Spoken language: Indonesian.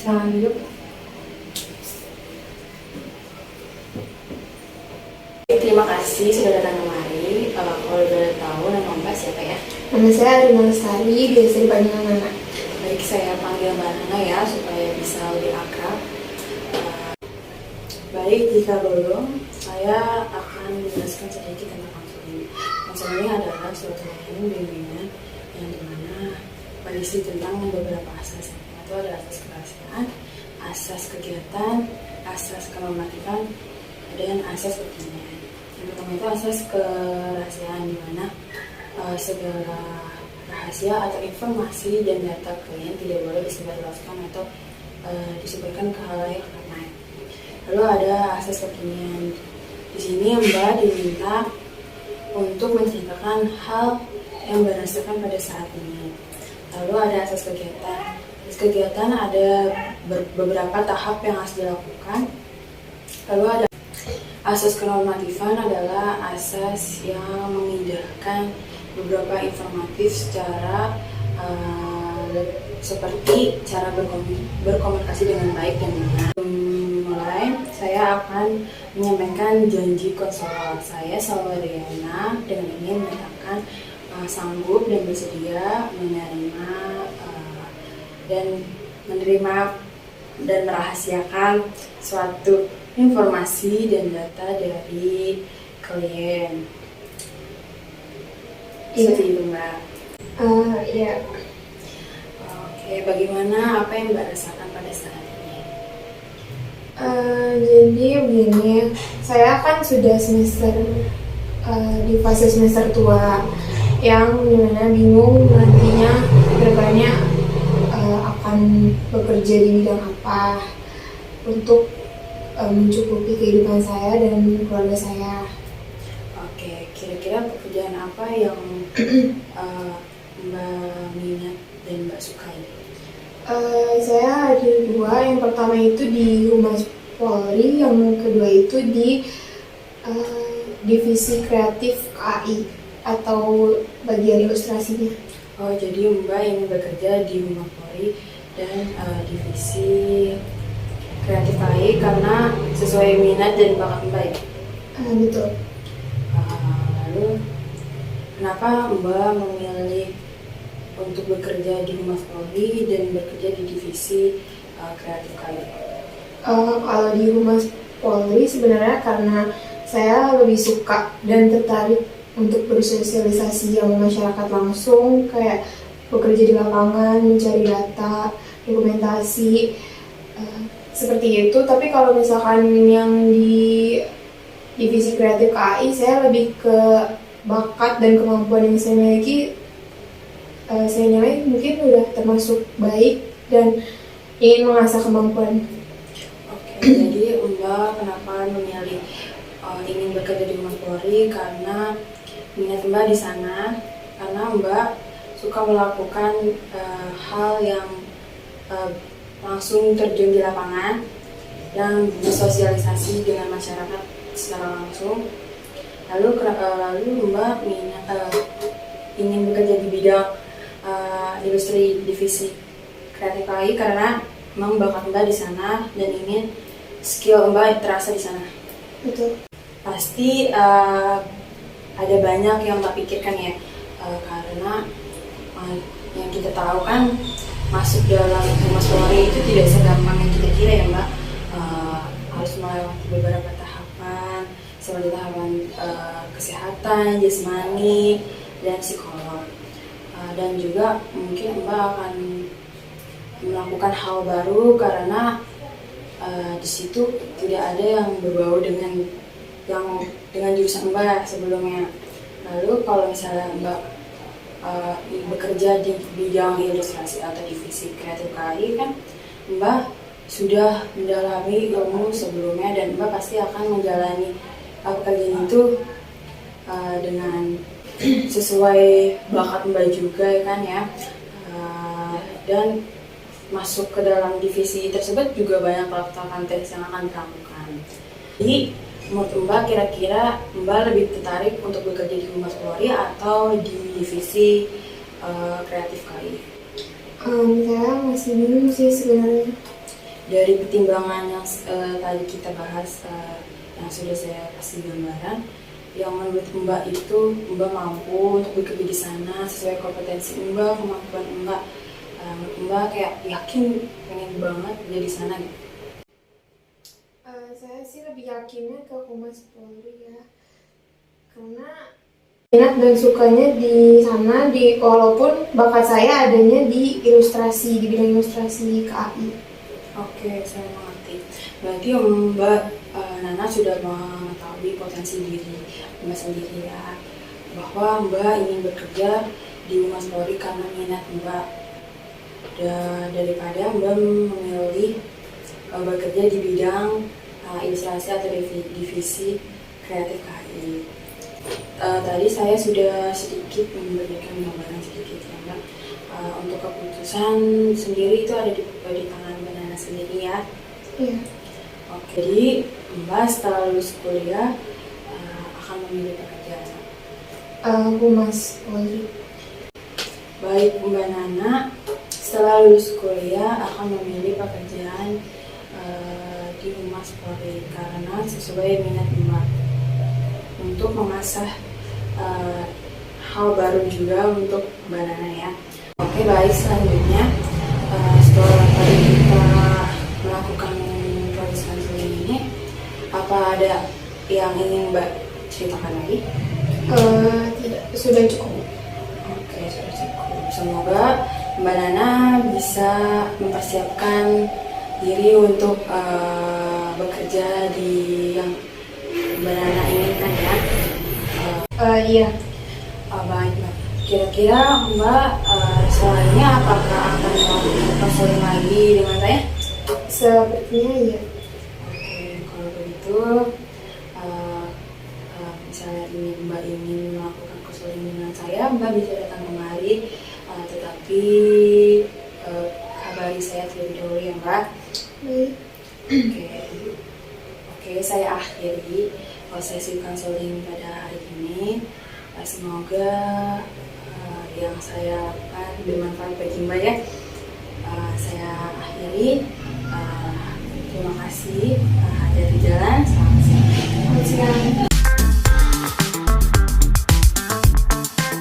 Silakan duduk. Terima kasih sudah datang kemari. Kalau boleh tahu nama Mbak siapa ya? Nama saya Arina Lestari, biasa dipanggil Nana. Baik, saya panggil Mbak Nana ya supaya bisa lebih akrab. Baik, jika belum, saya akan menjelaskan sedikit tentang konseling. Konseling adalah suatu layanan bimbingan yang dimana berisi tentang beberapa asas. Itu ada asas kerahasiaan, asas kegiatan, asas kenormatifan, dan asas kekinian. Yang pertama itu asas kerahasiaan, di mana segala rahasia atau informasi dan data klien tidak boleh disebarluaskan atau disebarkan ke halayak ramai. Lalu ada asas kekinian. Di sini Mbak diminta untuk menceritakan hal yang berdasarkan pada saat ini. Lalu ada asas kegiatan. Asas kegiatan ada beberapa tahap yang harus dilakukan. Lalu ada asas kenormatifan, adalah asas yang memindahkan beberapa informatif secara seperti cara berkomunikasi dengan baik dan benar. Mulai, saya akan menyampaikan janji konselor saya, Salvadriana, dengan ingin menyatakan sanggup dan bersedia menerima dan merahasiakan suatu informasi dan data dari klien. Seperti itu, Mbak. Iya. Oke, bagaimana apa yang Mbak rasakan pada saat ini? Jadi begini, saya kan sudah di fase semester tua yang dimana bingung nantinya kedepannya akan bekerja di bidang apa untuk mencukupi kehidupan saya dan keluarga saya. Oke, kira-kira pekerjaan apa yang Mbak minat dan Mbak sukai? Saya ada dua. Yang pertama itu di Humas Polri, yang kedua itu di divisi kreatif KAI atau bagian ilustrasinya. Oh, jadi Mbak ingin bekerja di Humas Polri dan divisi kreatif KAI karena sesuai minat dan bakat Mbak ya? Betul. Lalu kenapa Mbak memilih untuk bekerja di Humas Polri dan bekerja di divisi kreatif KAI? Kalau di Humas Polri sebenarnya karena saya lebih suka dan tertarik untuk bersosialisasi sama masyarakat langsung, kayak bekerja di lapangan, mencari data, dokumentasi, seperti itu. Tapi kalau misalkan yang di divisi kreatif KAI, saya lebih ke bakat dan kemampuan yang saya miliki. Saya nilai mungkin udah termasuk baik dan ingin mengasah kemampuan. Oke, jadi Mbak kenapa memilih ingin bekerja di Humas Polri? Karena minat Mbak di sana, karena Mbak suka melakukan hal yang langsung terjun di lapangan dan bersosialisasi dengan masyarakat secara langsung. Lalu Mbak ingin bekerja di bidang industri divisi kreatif KAI karena memang bakat Mbak di sana dan ingin skill Mbak terasa di sana. Betul. Pasti ada banyak yang Mbak pikirkan ya, karena yang kita tahu kan masuk dalam Humas Polri itu tidak segampang yang kita kira ya Mbak. Harus melewati beberapa tahapan seperti tahapan kesehatan, jasmani, dan psikolog. Dan juga mungkin Mbak akan melakukan hal baru karena di situ tidak ada yang berbau dengan jurusan Mbak sebelumnya. Lalu kalau misalnya Mbak bekerja di bidang ilustrasi atau divisi kreatif KAI, kan Mbak sudah mendalami ilmu sebelumnya dan Mbak pasti akan menjalani pekerjaan itu dengan sesuai bakat Mbak juga ya kan ya. Dan masuk ke dalam divisi tersebut juga banyak pelaksanaan tes yang akan dilakukan. Jadi menurut Mbak, kira-kira Mbak lebih tertarik untuk bekerja di Humas Polri atau di divisi kreatif KAI? Saya masih bingung sih sebenarnya. dari pertimbangan yang tadi kita bahas, yang sudah saya kasih gambaran, yang menurut Mbak itu Mbak mampu untuk bekerja di sana sesuai kompetensi Mbak, kemampuan Mbak. Mbak kayak yakin pengen banget kerja di sana gitu. Saya sih lebih yakinnya ke Humas Polri ya, karena minat dan sukanya di sana, walaupun bakat saya adanya di ilustrasi, di bidang ilustrasi KAI. Oke, saya mengerti. Berarti Mbak Nana sudah mengetahui potensi diri Mbak sendiri ya, bahwa Mbak ingin bekerja di Humas Polri karena minat Mbak, dan daripada Mbak memilih bekerja di bidang ilustrasi atau divisi kreatif KAI. Tadi saya sudah sedikit memberikan gambaran sedikit ya Mbak. Untuk keputusan sendiri itu ada di tangan Mbak Nana sendiri ya. Iya. Oke, jadi Mbak setelah lulus kuliah akan memilih pekerjaan Humas Polri. Baik, Mbak Nana setelah lulus kuliah akan memilih pekerjaan di Humas Polri karena sesuai minat Mbak, untuk mengasah hal baru juga untuk Mbak Nana ya. Oke, baik, selanjutnya setelah tadi kita melakukan proses konseling ini, apa ada yang ingin Mbak ceritakan lagi? Tidak, sudah cukup. Oke, sudah cukup. Semoga Mbak Nana bisa mempersiapkan diri untuk bekerja di yang Mbak Nana inginkan ya. Iya. Baik Mbak. Kira-kira Mbak selanjutnya apakah akan melakukan konseling lagi dengan saya? Sepertinya iya. Oke, kalau begitu misalnya ini Mbak ingin melakukan konseling dengan saya, Mbak bisa datang kemari, tetapi kabari saya terlebih dahulu ya Mbak. Baik. Oke, saya akhiri sesi konseling pada hari ini. Semoga yang saya lakukan bermanfaat bagi Mbak ya. Saya akhiri. Terima kasih. Hati-hati jalan. Selamat siang. Selamat siang.